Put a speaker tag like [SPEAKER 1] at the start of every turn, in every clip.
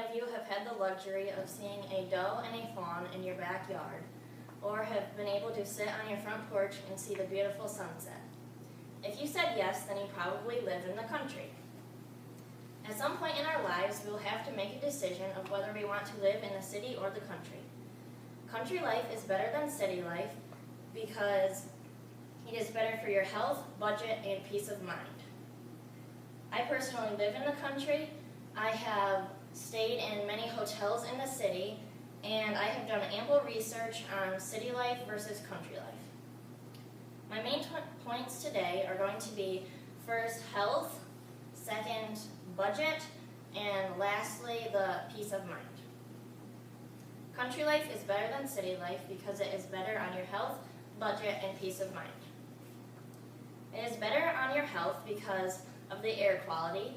[SPEAKER 1] of you have had the luxury of seeing a doe and a fawn in your backyard, or have been able to sit on your front porch and see the beautiful sunset? If you said yes, then you probably live in the country. At some point in our lives, we will have to make a decision of whether we want to live in the city or the country. Country life is better than city life because it is better for your health, budget, and peace of mind. I personally live in the country. I have stayed in many hotels in the city, and I have done ample research on city life versus country life. My main points today are going to be first, health, second, budget, and lastly, the peace of mind. Country life is better than city life because it is better on your health, budget, and peace of mind. It is better on your health because of the air quality,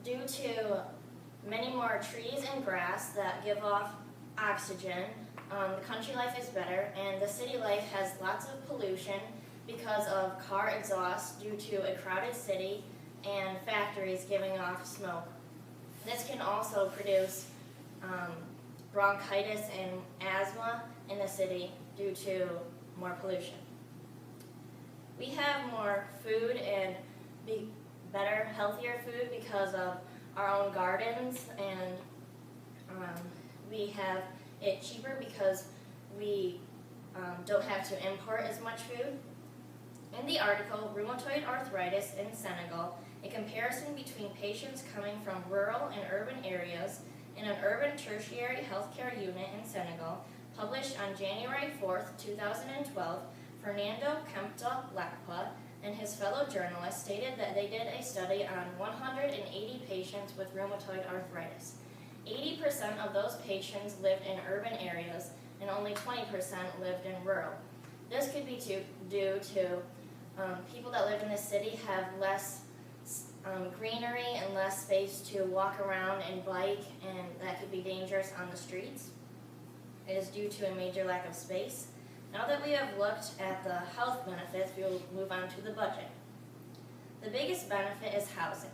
[SPEAKER 1] due to many more trees and grass that give off oxygen. The country life is better, and the city life has lots of pollution because of car exhaust due to a crowded city and factories giving off smoke. This can also produce bronchitis and asthma in the city due to more pollution. We have more food and better, healthier food because of our own gardens, and we have it cheaper because we don't have to import as much food. In the article, Rheumatoid Arthritis in Senegal, a comparison between patients coming from rural and urban areas in an urban tertiary healthcare unit in Senegal, published on January 4th, 2012, Fernando Kempta Lakpa and his fellow journalists stated that they did a study on 180 patients with rheumatoid arthritis. 80% of those patients lived in urban areas and only 20% lived in rural. This could be due to people that live in the city have less greenery and less space to walk around and bike, and that could be dangerous on the streets. It is due to a major lack of space. Now that we have looked at the health benefits, we will move on to the budget. The biggest benefit is housing.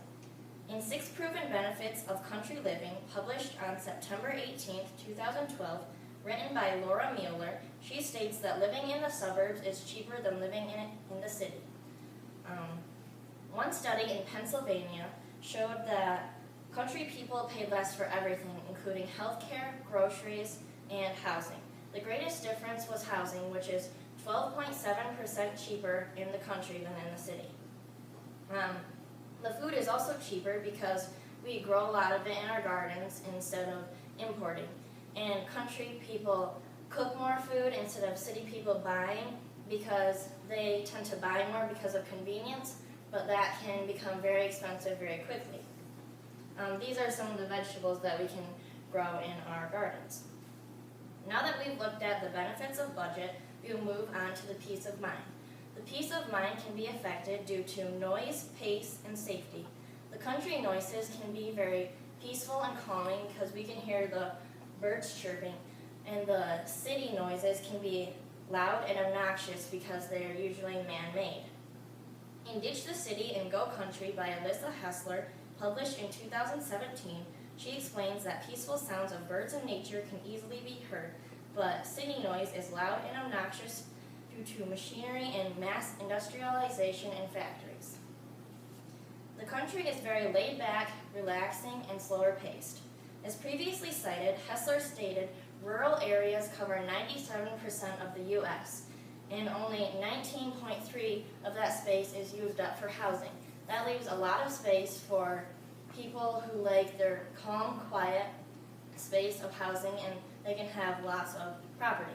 [SPEAKER 1] In 6 Proven Benefits of Country Living, published on September 18, 2012, written by Laura Mueller, she states that living in the suburbs is cheaper than living in the city. One study in Pennsylvania showed that country people pay less for everything, including healthcare, groceries, and housing. The greatest difference was housing, which is 12.7% cheaper in the country than in the city. The food is also cheaper because we grow a lot of it in our gardens instead of importing. And country people cook more food instead of city people buying, because they tend to buy more because of convenience, but that can become very expensive very quickly. These are some of the vegetables that we can grow in our gardens. Now that we've looked at the benefits of budget, we will move on to the peace of mind. The peace of mind can be affected due to noise, pace, and safety. The country noises can be very peaceful and calming because we can hear the birds chirping, and the city noises can be loud and obnoxious because they are usually man-made. In Ditch the City and Go Country by Alyssa Hessler, published in 2017, she explains that peaceful sounds of birds and nature can easily be heard, but city noise is loud and obnoxious due to machinery and mass industrialization in factories. The country is very laid back, relaxing, and slower paced. As previously cited, Hessler stated rural areas cover 97% of the U.S., and only 19.3% of that space is used up for housing. That leaves a lot of space for people who like their calm, quiet space of housing, and they can have lots of property.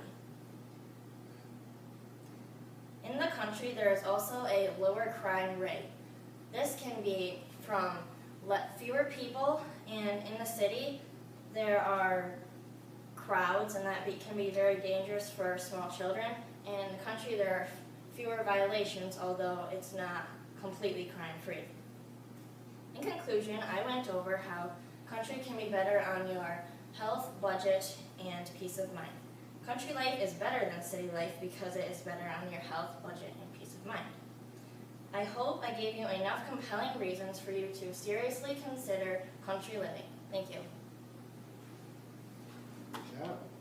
[SPEAKER 1] In the country, there is also a lower crime rate. This can be from fewer people, and in the city, there are crowds, and that can be very dangerous for small children. And in the country, there are fewer violations, although it's not completely crime-free. In conclusion, I went over how country can be better on your health, budget, and peace of mind. Country life is better than city life because it is better on your health, budget, and peace of mind. I hope I gave you enough compelling reasons for you to seriously consider country living. Thank you.
[SPEAKER 2] have.